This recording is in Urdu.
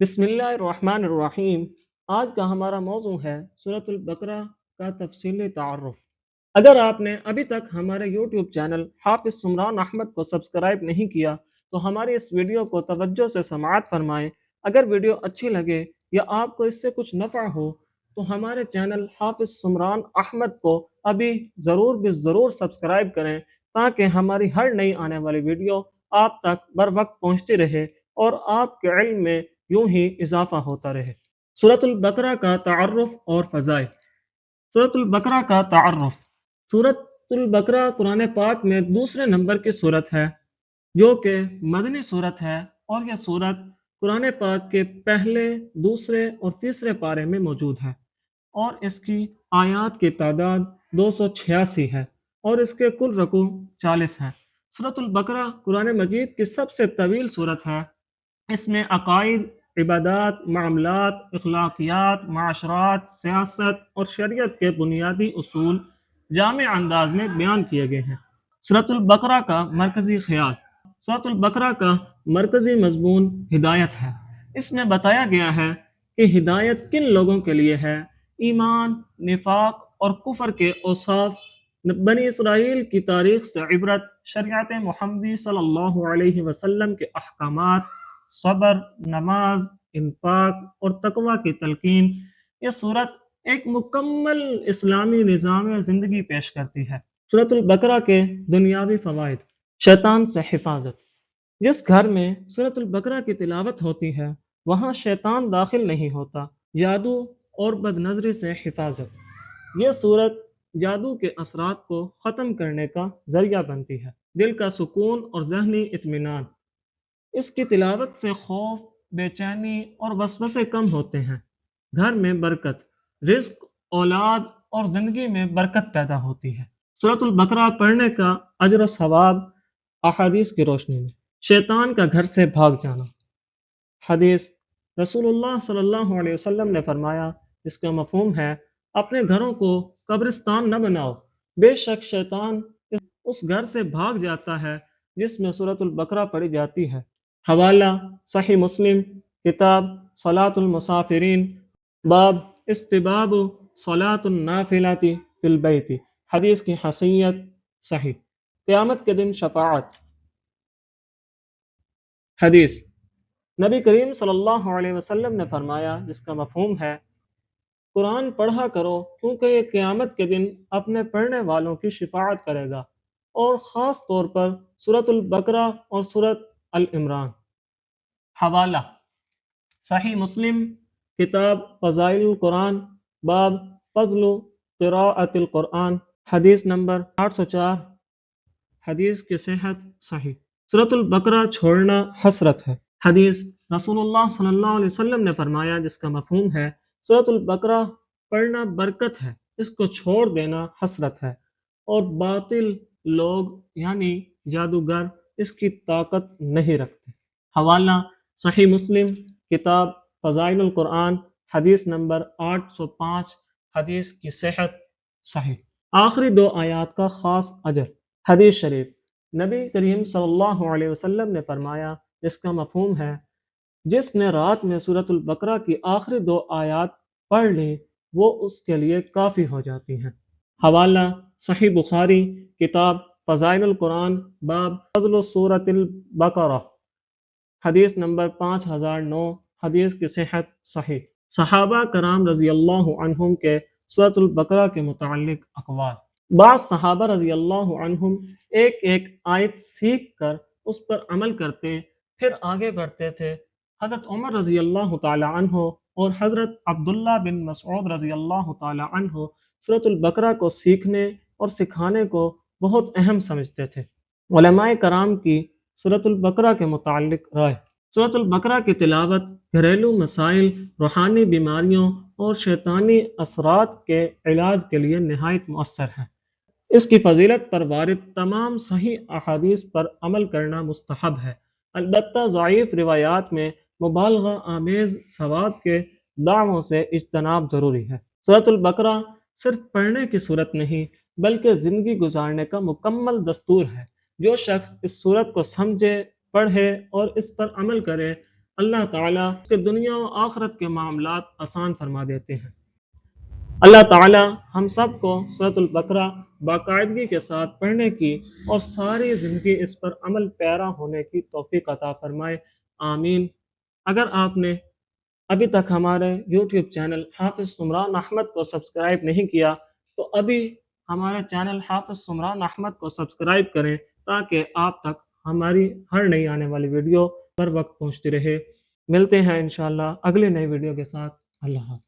بسم اللہ الرحمن الرحیم۔ آج کا ہمارا موضوع ہے سورۃ البقرہ کا تفصیلی تعارف۔ اگر آپ نے ابھی تک ہمارے یوٹیوب چینل حافظ سمران احمد کو سبسکرائب نہیں کیا تو ہماری اس ویڈیو کو توجہ سے سماعت فرمائیں۔ اگر ویڈیو اچھی لگے یا آپ کو اس سے کچھ نفع ہو تو ہمارے چینل حافظ سمران احمد کو ابھی ضرور سبسکرائب کریں تاکہ ہماری ہر نئی آنے والی ویڈیو آپ تک بر وقت پہنچتی رہے اور آپ کے علم میں یوں ہی اضافہ ہوتا رہے۔ سورۃ البقرہ کا تعارف اور فضائل۔ سورۃ البقرہ کا تعارف۔ سورۃ البقرہ قرآن پاک میں دوسرے نمبر کی سورت ہے جو کہ مدنی سورت ہے، اور یہ سورت قرآن پاک کے پہلے، دوسرے اور تیسرے پارے میں موجود ہے، اور اس کی آیات کی تعداد 286 ہے، اور اس کے کل رکوع 40 ہیں۔ سورۃ البقرہ قرآن مجید کی سب سے طویل سورت ہے۔ اس میں عقائد، عبادات، معاملات، اخلاقیات، معاشرات، سیاست اور شریعت کے بنیادی اصول جامع انداز میں بیان کیے گئے ہیں۔ سورۃ البقرہ کا مرکزی خیال۔ سورۃ البقرہ کا مرکزی مضمون ہدایت ہے۔ اس میں بتایا گیا ہے کہ ہدایت کن لوگوں کے لیے ہے۔ ایمان، نفاق اور کفر کے اوصاف، بنی اسرائیل کی تاریخ سے عبرت، شریعت محمدی صلی اللہ علیہ وسلم کے احکامات، صبر، نماز، انفاق اور تقوی کی تلقین۔ یہ صورت ایک مکمل اسلامی نظام زندگی پیش کرتی ہے۔ سورۃ البقرہ کے دنیاوی فوائد۔ شیطان سے حفاظت۔ جس گھر میں سورۃ البقرہ کی تلاوت ہوتی ہے وہاں شیطان داخل نہیں ہوتا۔ جادو اور بد نظری سے حفاظت۔ یہ صورت جادو کے اثرات کو ختم کرنے کا ذریعہ بنتی ہے۔ دل کا سکون اور ذہنی اطمینان۔ اس کی تلاوت سے خوف، بے چینی اور وسوسے کم ہوتے ہیں۔ گھر میں برکت، رزق، اولاد اور زندگی میں برکت پیدا ہوتی ہے۔ سورۃ البقرہ پڑھنے کا اجر و ثواب۔ احادیث کی روشنی میں شیطان کا گھر سے بھاگ جانا۔ حدیث، رسول اللہ صلی اللہ علیہ وسلم نے فرمایا، اس کا مفہوم ہے اپنے گھروں کو قبرستان نہ بناؤ، بے شک شیطان اس گھر سے بھاگ جاتا ہے جس میں سورۃ البقرہ پڑھی جاتی ہے۔ حوالہ، صحیح مسلم، کتاب صلاۃ المسافرین، باب استباب صلاۃ النافلۃ فی البیت۔ حدیث کی حسیت صحیح۔ قیامت کے دن شفاعت۔ حدیث، نبی کریم صلی اللہ علیہ وسلم نے فرمایا، جس کا مفہوم ہے قرآن پڑھا کرو کیونکہ یہ قیامت کے دن اپنے پڑھنے والوں کی شفاعت کرے گا، اور خاص طور پر سورۃ البقرہ اور سورۃ العمران۔ حوالہ، صحیح مسلم، کتاب فضائل القرآن، باب فضل قراءۃ القرآن، حدیث نمبر 804۔ حدیث کی صحت صحیح۔ سورۃ البقرہ چھوڑنا حسرت ہے۔ حدیث، رسول اللہ صلی اللہ علیہ وسلم نے فرمایا، جس کا مفہوم ہے سورۃ البقرہ پڑھنا برکت ہے، اس کو چھوڑ دینا حسرت ہے، اور باطل لوگ یعنی جادوگر اس کی طاقت نہیں رکھتے۔ حوالہ، صحیح مسلم، کتاب فضائل القرآن، حدیث نمبر 805۔ حدیث کی صحت صحیح۔ آخری دو آیات کا خاص اجر۔ حدیث شریف، نبی کریم صلی اللہ علیہ وسلم نے فرمایا، جس کا مفہوم ہے جس نے رات میں سورۃ البقرہ کی آخری دو آیات پڑھ لی وہ اس کے لیے کافی ہو جاتی ہیں۔ حوالہ، صحیح بخاری، کتاب فضائل القرآن، باب فضل سورۃ البقرہ، حدیث نمبر 5009۔ حدیث کی صحت صحیح۔ صحابہ کرام رضی اللہ عنہم کے سورۃ البقرہ کے متعلق اقوال۔ بعض صحابہ رضی اللہ عنہم ایک ایک آیت سیکھ کر اس پر عمل کرتے پھر آگے بڑھتے تھے۔ حضرت عمر رضی اللہ تعالی عنہ اور حضرت عبداللہ بن مسعود رضی اللہ تعالی عنہ سورۃ البقرہ کو سیکھنے اور سکھانے کو بہت اہم سمجھتے تھے۔ علماء کرام کی سورۃ البقرہ کے متعلق رائے۔ سورۃ البقرہ کی تلاوت گھریلو مسائل، روحانی بیماریوں اور شیطانی اثرات کے علاج کے لیے نہایت مؤثر ہے۔ اس کی فضیلت پر وارد تمام صحیح احادیث پر عمل کرنا مستحب ہے، البتہ ضعیف روایات میں مبالغہ آمیز ثواب کے دعووں سے اجتناب ضروری ہے۔ سورۃ البقرہ صرف پڑھنے کی صورت نہیں بلکہ زندگی گزارنے کا مکمل دستور ہے۔ جو شخص اس صورت کو سمجھے، پڑھے اور اس پر عمل کرے اللہ تعالیٰ کے دنیا و آخرت کے معاملات آسان فرما دیتے ہیں۔ اللہ تعالیٰ ہم سب کو سورۃ البقرہ باقاعدگی کے ساتھ پڑھنے کی اور ساری زندگی اس پر عمل پیرا ہونے کی توفیق عطا فرمائے، آمین۔ اگر آپ نے ابھی تک ہمارے یوٹیوب چینل حافظ سمران احمد کو سبسکرائب نہیں کیا تو ابھی ہمارے چینل حافظ سمران احمد کو سبسکرائب کریں تاکہ آپ تک ہماری ہر نئی آنے والی ویڈیو پر وقت پہنچتی رہے۔ ملتے ہیں انشاءاللہ اگلی نئی ویڈیو کے ساتھ۔ اللہ حافظ۔